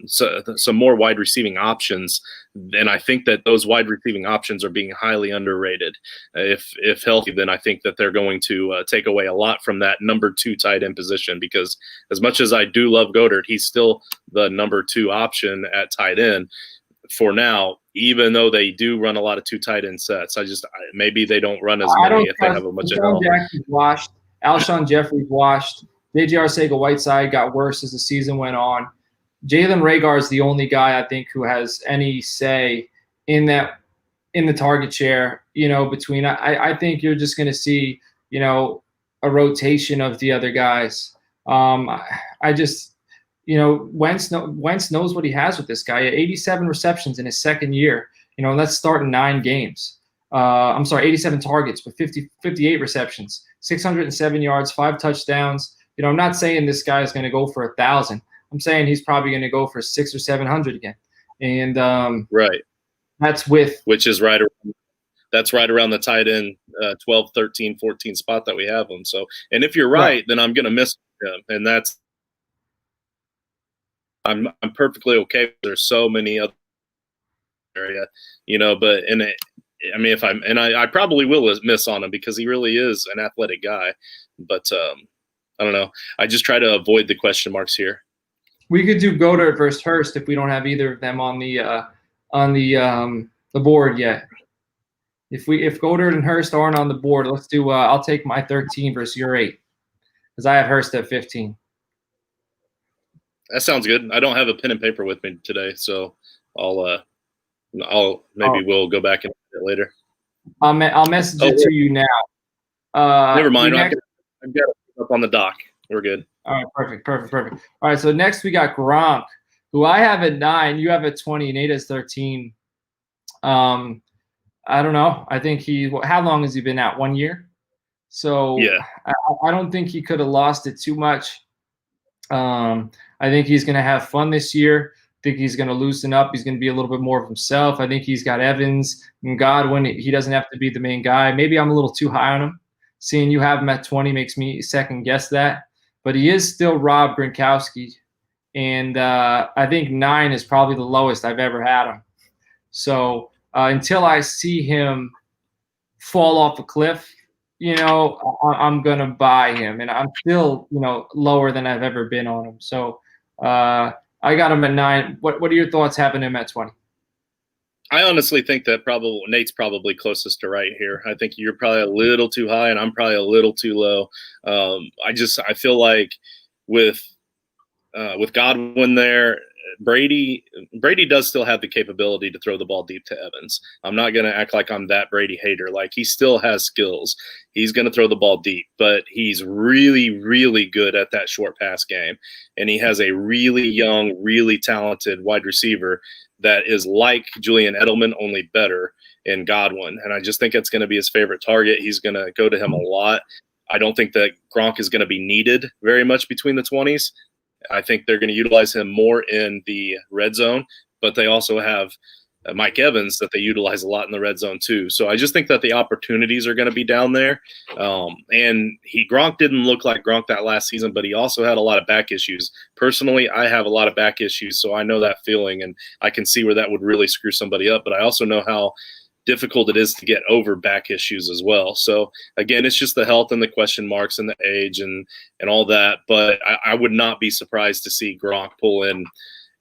some more wide receiving options. And I think that those wide receiving options are being highly underrated. If healthy, then I think that they're going to take away a lot from that number 2 tight end position, because as much as I do love Goedert, he's still the number 2 option at tight end for now, even though they do run a lot of 2 tight end sets. Maybe they don't run as many if they have a bunch of help. Jackson's washed. Alshon Jeffrey's washed. J.J. Arcega-Whiteside got worse as the season went on. Jalen Reagor is the only guy I think who has any say in the target share. Between I think you're just going to see a rotation of the other guys. Wentz knows what he has with this guy. 87 receptions in his 2nd year. Let's start in 9 games. 87 targets with 58 receptions, 607 yards, 5 touchdowns. I'm not saying this guy is going to go for 1,000. I'm saying he's probably going to go for 600 or 700 again. And right, which is right around. That's right around the tight end 12, 13, 14 spot that we have him. So, and if you're right, then I'm going to miss him, and that's. I'm perfectly okay. There's so many other area, but I probably will miss on him because he really is an athletic guy. But I don't know. I just try to avoid the question marks here. We could do Goedert versus Hurst if we don't have either of them on the board yet. If Goedert and Hurst aren't on the board, let's do. I'll take my 13 versus your 8 because I have Hurst at 15. That sounds good. I don't have a pen and paper with me today, so we'll go back and look at it later. I'll message it to you now. Never mind. Next, I've got it up on the dock. We're good. all right, perfect. All right, so next we got Gronk, who I have at 9, you have at 20, Nate has 13. I don't know. I think how long has he been out? 1 year? So yeah, I don't think he could have lost it too much. I think he's going to have fun this year. I think he's going to loosen up. He's going to be a little bit more of himself. I think he's got Evans and Godwin. He doesn't have to be the main guy. Maybe I'm a little too high on him. Seeing you have him at 20 makes me second guess that. But he is still Rob Gronkowski. And I think 9 is probably the lowest I've ever had him. So until I see him fall off a cliff, I'm going to buy him. And I'm still, lower than I've ever been on him. So I got him at 9. What are your thoughts having him at 20? I honestly think that Nate's probably closest to right here. I think you're probably a little too high, and I'm probably a little too low. I feel like with Godwin there, Brady does still have the capability to throw the ball deep to Evans. I'm not going to act like I'm that Brady hater. Like, he still has skills. He's going to throw the ball deep, but he's really, really good at that short pass game. And he has a really young, really talented wide receiver that is like Julian Edelman, only better in Godwin. And I just think it's going to be his favorite target. He's going to go to him a lot. I don't think that Gronk is going to be needed very much between the 20s. I think they're going to utilize him more in the red zone, but they also have Mike Evans that they utilize a lot in the red zone too. So I just think that the opportunities are going to be down there. And Gronk didn't look like Gronk that last season, but he also had a lot of back issues. Personally, I have a lot of back issues, so I know that feeling, and I can see where that would really screw somebody up. But I also know how difficult it is to get over back issues as well. So again, it's just the health and the question marks and the age and all that. But I would not be surprised to see Gronk pull in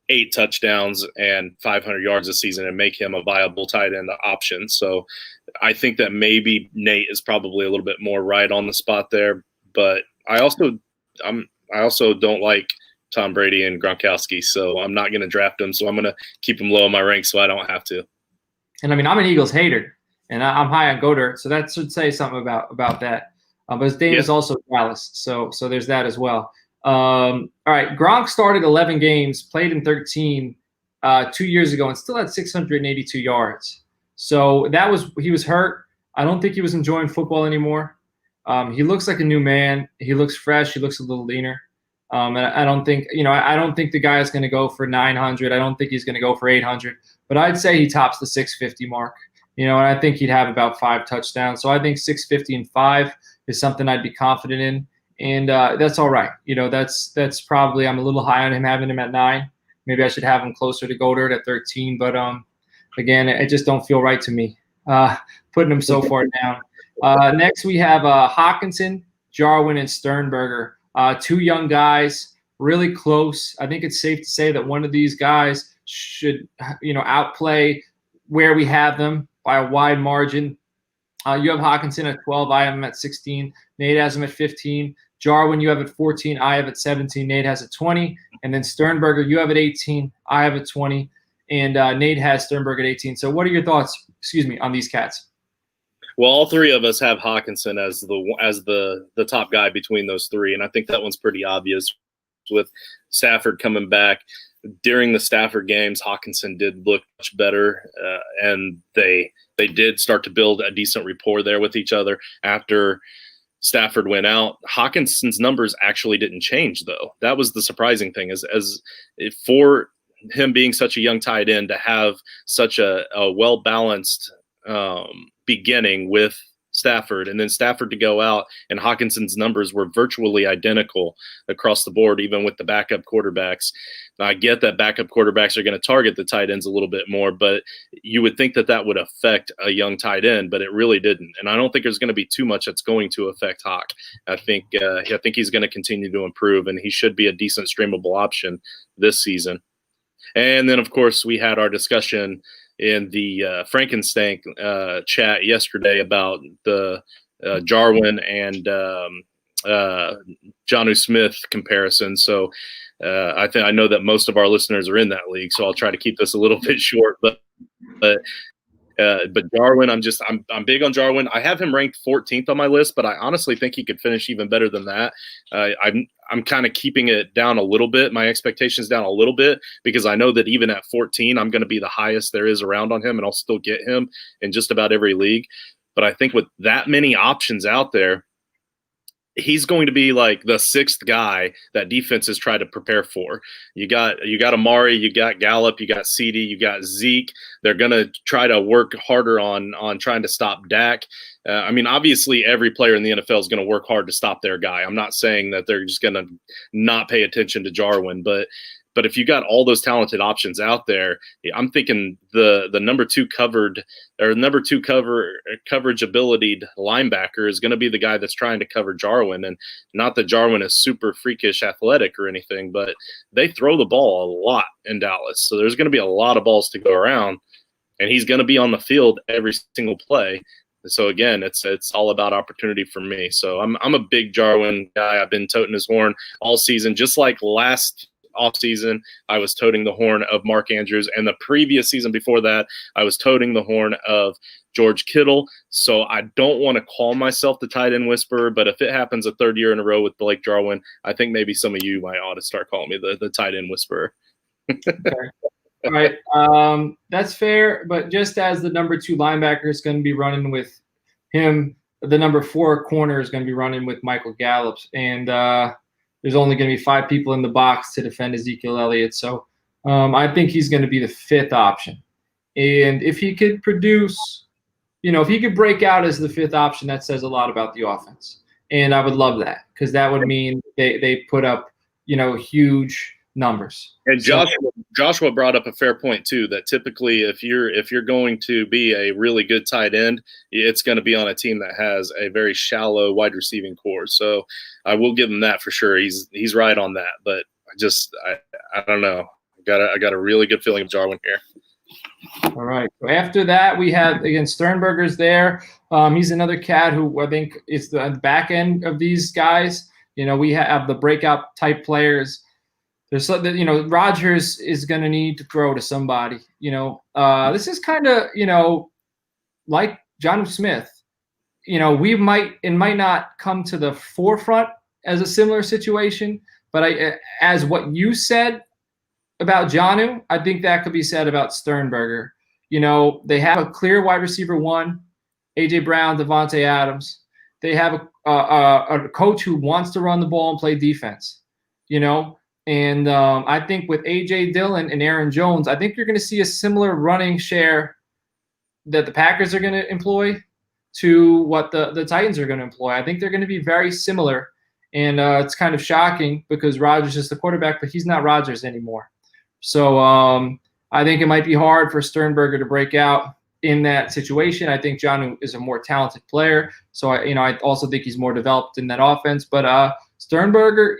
8 touchdowns and 500 yards a season and make him a viable tight end option. So I think that maybe Nate is probably a little bit more right on the spot there. But I also don't like Tom Brady and Gronkowski, so I'm not going to draft him. So I'm going to keep him low in my ranks so I don't have to. And I mean, I'm an Eagles hater, and I'm high on Goddard, so that should say something about that. But his name is also Dallas, so there's that as well. All right, Gronk started 11 games, played in 13 2 years ago, and still had 682 yards. So he was hurt. I don't think he was enjoying football anymore. He looks like a new man. He looks fresh. He looks a little leaner. And I don't think the guy is going to go for 900. I don't think he's going to go for 800. But I'd say he tops the 650 mark. And I think he'd have about 5 touchdowns. So I think 650 and 5 is something I'd be confident in. And that's all right. That's probably, I'm a little high on him, having him at 9. Maybe I should have him closer to Goddard at 13. But again, it just don't feel right to me, putting him so far down. Next, we have Hawkinson, Jarwin, and Sternberger. 2 young guys, really close. I think it's safe to say that one of these guys should, outplay where we have them by a wide margin. You have Hawkinson at 12. I have him at 16. Nate has him at 15. Jarwin, you have at 14. I have at 17. Nate has at 20. And then Sternberger, you have at 18. I have at 20. And Nate has Sternberger at 18. So what are your thoughts, on these cats? Well, all 3 of us have Hawkinson as the top guy between those 3, and I think that one's pretty obvious. With Stafford coming back during the Stafford games, Hawkinson did look much better, and they did start to build a decent rapport there with each other after Stafford went out. Hawkinson's numbers actually didn't change, though. That was the surprising thing, as for him being such a young tight end to have such a well-balanced beginning with Stafford, and then Stafford to go out, and Hawkinson's numbers were virtually identical across the board, even with the backup quarterbacks. Now, I get that backup quarterbacks are going to target the tight ends a little bit more, but you would think that would affect a young tight end, but it really didn't. And I don't think there's going to be too much that's going to affect Hawk. I think he's going to continue to improve, and he should be a decent streamable option this season. And then, of course, we had our discussion in the Frankenstein chat yesterday about the Jarwin and Jonnu Smith comparison. So I know that most of our listeners are in that league, so I'll try to keep this a little bit short. But But Jarwin, I'm big on Jarwin. I have him ranked 14th on my list, but I honestly think he could finish even better than that. I'm kind of keeping it down a little bit, my expectations down a little bit, because I know that even at 14, I'm going to be the highest there is around on him, and I'll still get him in just about every league. But I think with that many options out there, he's going to be like the sixth guy that defenses try to prepare for. You got Amari, you got Gallup, you got CD, you got Zeke. They're going to try to work harder on trying to stop Dak. I mean, obviously, every player in the NFL is going to work hard to stop their guy. I'm not saying that they're just going to not pay attention to Jarwin, but if you got all those talented options out there, I'm thinking the number two coverage abilitied linebacker is going to be the guy that's trying to cover Jarwin. And not that Jarwin is super freakish athletic or anything, but they throw the ball a lot in Dallas. So there's going to be a lot of balls to go around, and he's going to be on the field every single play. So again, it's all about opportunity for me. So I'm a big Jarwin guy. I've been toting his horn all season, just like last offseason, I was toting the horn of Mark Andrews, and the previous season before that, I was toting the horn of George Kittle. So I don't want to call myself the tight end whisperer, but if it happens a third year in a row with Blake Jarwin, I think maybe some of you might ought to start calling me the tight end whisperer. Okay. All right. That's fair, but just as the number two linebacker is going to be running with him, the number four corner is going to be running with Michael Gallup, and there's only going to be 5 people in the box to defend Ezekiel Elliott. So I think he's going to be the 5th option. And if he could produce, if he could break out as the 5th option, that says a lot about the offense. And I would love that, because that would mean they put up, huge numbers. And Joshua brought up a fair point too, that typically if you're going to be a really good tight end, it's going to be on a team that has a very shallow wide receiving core. So I will give him that for sure. He's right on that, but I don't know. I got a really good feeling of Jarwin here. All right. So after that, we have, again, Sternberger's there. He's another cat who I think is the back end of these guys. We have the breakout type players. There's, Rodgers is going to need to throw to somebody. This is kind of, like Jonnu Smith. It might not come to the forefront as a similar situation, but as what you said about Jonnu, I think that could be said about Sternberger. They have a clear wide receiver 1, A.J. Brown, Devontae Adams. They have a coach who wants to run the ball and play defense. And I think with A.J. Dillon and Aaron Jones, I think you're going to see a similar running share that the Packers are going to employ to what the Titans are going to employ. I think they're going to be very similar. And it's kind of shocking because Rodgers is the quarterback, but he's not Rodgers anymore. So I think it might be hard for Sternberger to break out in that situation. I think Jonnu is a more talented player. So, I also think he's more developed in that offense. But Sternberger,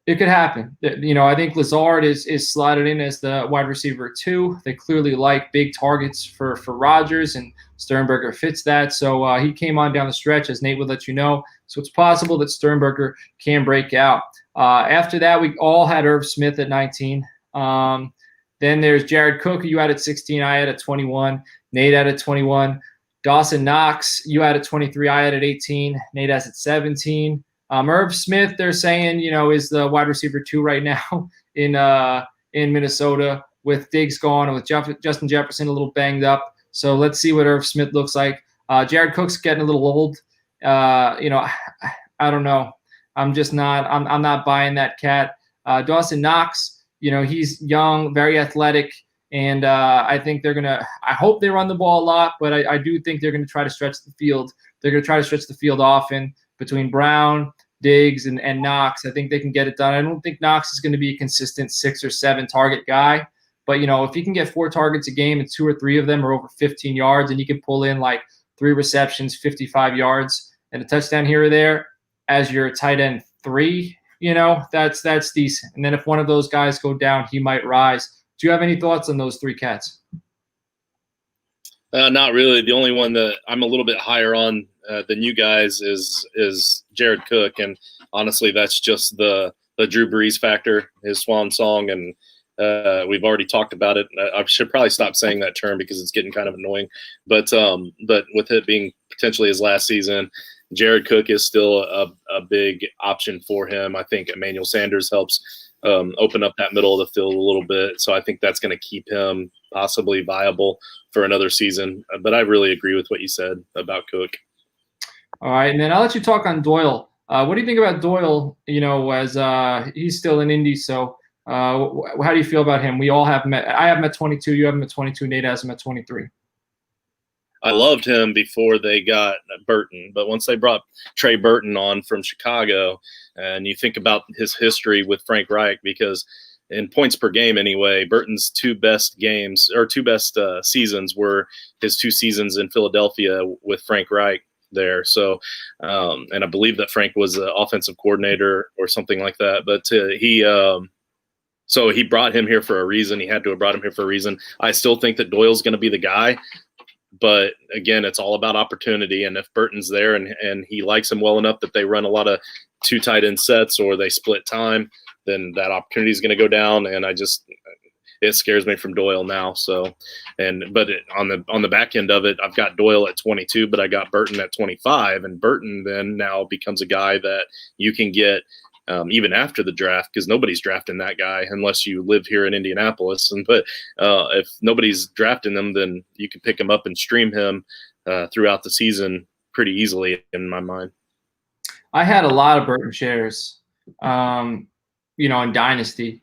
it could happen. I think Lazard is slotted in as the wide receiver 2. They clearly like big targets for Rodgers, and Sternberger fits that. So he came on down the stretch, as Nate would let you know. So it's possible that Sternberger can break out. After that, we all had Irv Smith at 19. Then there's Jared Cook, who you had at 16. I had at 21. Nate had at 21. Dawson Knox, you had at 23. I had at 18. Nate has at 17. Irv Smith, they're saying, is the wide receiver 2 right now in Minnesota, with Diggs gone and with Justin Jefferson a little banged up. So let's see what Irv Smith looks like. Jared Cook's getting a little old. I don't know. I'm not buying that cat. Dawson Knox, he's young, very athletic, and I think I hope they run the ball a lot, but I do think they're going to try to stretch the field. They're going to try to stretch the field often between Brown, Diggs, and Knox. I think they can get it done. I don't think Knox is going to be a consistent 6 or 7 target guy, but if he can get 4 targets a game and 2 or 3 of them are over 15 yards, and he can pull in like 3 receptions, 55 yards, and a touchdown here or there as your tight end 3, that's decent. And then if one of those guys go down, he might rise. Do you have any thoughts on those 3 cats? Not really. The only one that I'm a little bit higher on than you guys is Jared Cook, and honestly, that's just the Drew Brees factor, his swan song, and We've already talked about it. I should probably stop saying that term because it's getting kind of annoying. But with it being potentially his last season, Jared Cook is still a big option for him. I think Emmanuel Sanders helps open up that middle of the field a little bit. So I think that's going to keep him possibly viable for another season. But I really agree with what you said about Cook. All right, and then I'll let you talk on Doyle. What do you think about Doyle, as he's still in Indy? So how do you feel about him? We all have met. I have him at 22. You have him at 22. Nate has him at 23. I loved him before they got Burton, but once they brought Trey Burton on from Chicago, and you think about his history with Frank Reich, because in points per game anyway, Burton's two best seasons were his 2 seasons in Philadelphia with Frank Reich there. So, and I believe that Frank was the offensive coordinator or something like that, but so he brought him here for a reason. He had to have brought him here for a reason. I still think that Doyle's going to be the guy. But again, it's all about opportunity. And if Burton's there and he likes him well enough that they run a lot of 2 tight end sets or they split time, then that opportunity is going to go down. And it scares me from Doyle now. So, but on the back end of it, I've got Doyle at 22, but I got Burton at 25, and Burton then now becomes a guy that you can get even after the draft, because nobody's drafting that guy unless you live here in Indianapolis. But if nobody's drafting them, then you can pick him up and stream him throughout the season pretty easily in my mind. I had a lot of Burton shares, in Dynasty.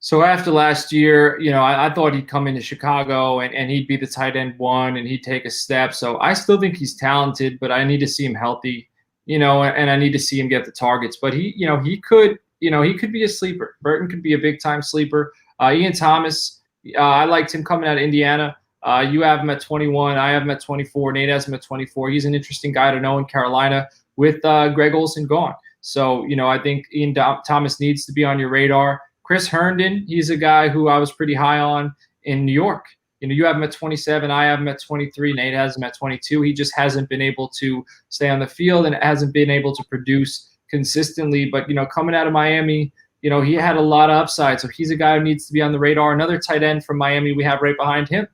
So after last year, I thought he'd come into Chicago and he'd be the tight end 1 and he'd take a step. So I still think he's talented, but I need to see him healthy. And I need to see him get the targets. But he could be a sleeper. Burton could be a big time sleeper. Ian Thomas, I liked him coming out of Indiana. You have him at 21. I have him at 24. Nate has him at 24. He's an interesting guy to know in Carolina with Greg Olsen gone. So, I think Ian Thomas needs to be on your radar. Chris Herndon, he's a guy who I was pretty high on in New York. You have him at 27. I have him at 23. Nate has him at 22. He just hasn't been able to stay on the field and hasn't been able to produce consistently. But, coming out of Miami, he had a lot of upside. So he's a guy who needs to be on the radar. Another tight end from Miami we have right behind him.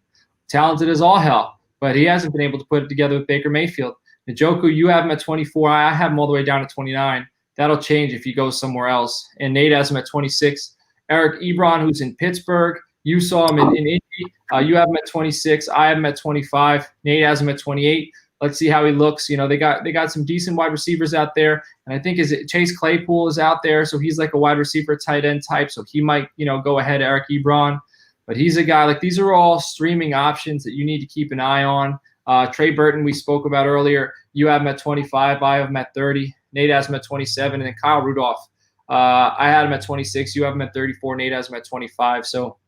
Talented as all hell, but he hasn't been able to put it together with Baker Mayfield. Njoku, you have him at 24. I have him all the way down to 29. That'll change if he goes somewhere else. And Nate has him at 26. Eric Ebron, who's in Pittsburgh. You saw him in Indy. You have him at 26. I have him at 25. Nate has him at 28. Let's see how he looks. They got some decent wide receivers out there, and I think Chase Claypool is out there, so he's like a wide receiver tight end type. So he might go ahead of Eric Ebron, but he's a guy like these are all streaming options that you need to keep an eye on. Trey Burton we spoke about earlier. You have him at 25. I have him at 30. Nate has him at 27, and then Kyle Rudolph. I had him at 26. You have him at 34. Nate has him at 25. So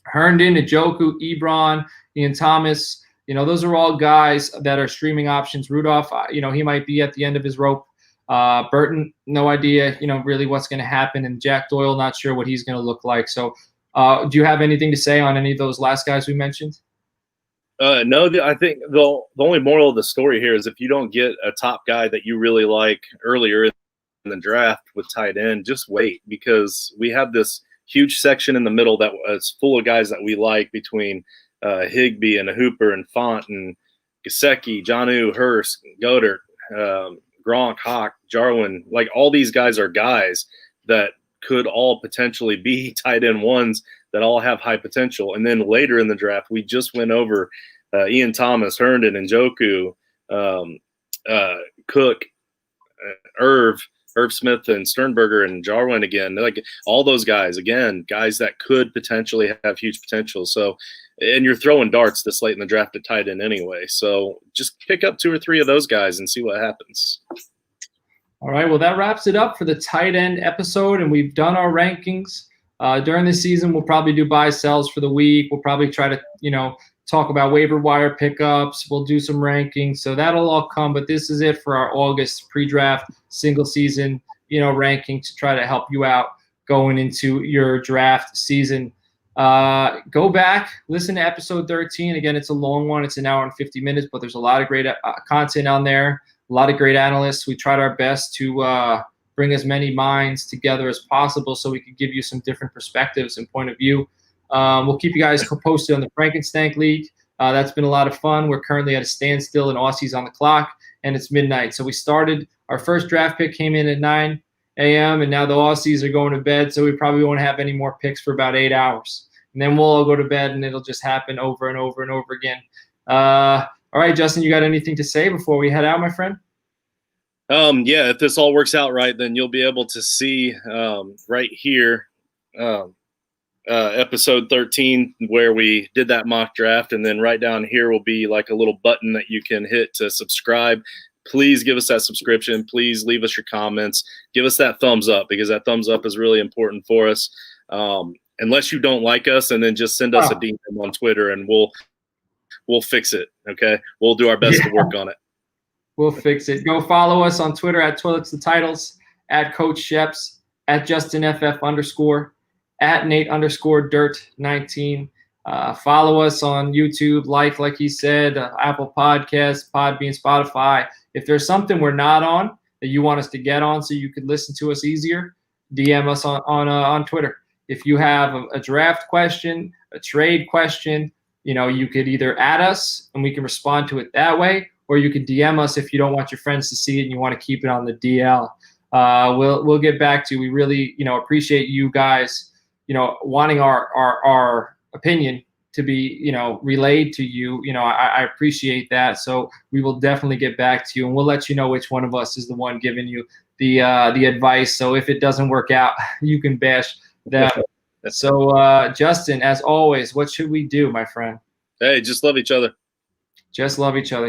Herndon, Njoku, Ebron, Ian Thomas, those are all guys that are streaming options. Rudolph, he might be at the end of his rope. Burton, no idea, really what's going to happen. And Jack Doyle, not sure what he's going to look like. So do you have anything to say on any of those last guys we mentioned? No, I think the only moral of the story here is if you don't get a top guy that you really like earlier in the draft with tight end, just wait, because we have this huge section in the middle that is full of guys that we like between Higbee and Hooper and Font and Gesicki, Jonnu, Hurst, Goddard, Gronk, Hawk, Jarwin. Like all these guys are guys that could all potentially be tight end 1s that all have high potential. And then later in the draft, we just went over Ian Thomas, Herndon, and Njoku, Cook, Irv Smith and Sternberger and Jarwin again, like all those guys, again, guys that could potentially have huge potential. So, and you're throwing darts this late in the draft at tight end anyway. So just pick up 2 or 3 of those guys and see what happens. All right. Well, that wraps it up for the tight end episode. And we've done our rankings. During the season, we'll probably do buy sells for the week. We'll probably try to, talk about waiver wire pickups. We'll do some rankings. So that'll all come. But this is it for our August pre-draft single season, ranking to try to help you out going into your draft season. Go back, listen to episode 13. Again, it's a long one. It's an hour and 50 minutes, but there's a lot of great content on there. A lot of great analysts. We tried our best to bring as many minds together as possible so we can give you some different perspectives and point of view. We'll keep you guys posted on the Frankenstank League. That's been a lot of fun. We're currently at a standstill and Aussie's on the clock, and it's midnight. So we started, our first draft pick came in at 9 a.m., and now the Aussies are going to bed, so we probably won't have any more picks for about 8 hours. And then we'll all go to bed, and it'll just happen over and over and over again. All right, Justin, you got anything to say before we head out, my friend? Yeah, if this all works out right, then you'll be able to see right here episode 13 where we did that mock draft, and then right down here will be like a little button that you can hit to subscribe. Please give us that subscription. Please leave us your comments. Give us that thumbs up, because that thumbs up is really important for us. Unless you don't like us, and then just send us a DM on Twitter, and we'll fix it. Okay, we'll do our best to work on it. We'll fix it. Go follow us on Twitter at Toilets to Titles, at Coach Sheps, at JustinFF_, at Nate_Dirt19. Follow us on YouTube, like he said, Apple Podcasts, Podbean, Spotify. If there's something we're not on that you want us to get on so you could listen to us easier, DM us on Twitter. If you have a draft question, a trade question, you could either add us and we can respond to it that way, or you could DM us if you don't want your friends to see it and you want to keep it on the DL. We'll get back to you. We really, appreciate you guys, wanting our opinion to be, relayed to you. I appreciate that. So we will definitely get back to you, and we'll let you know which one of us is the one giving you the advice. So if it doesn't work out, you can bash that. So Justin, as always, what should we do, my friend? Hey, just love each other. Just love each other.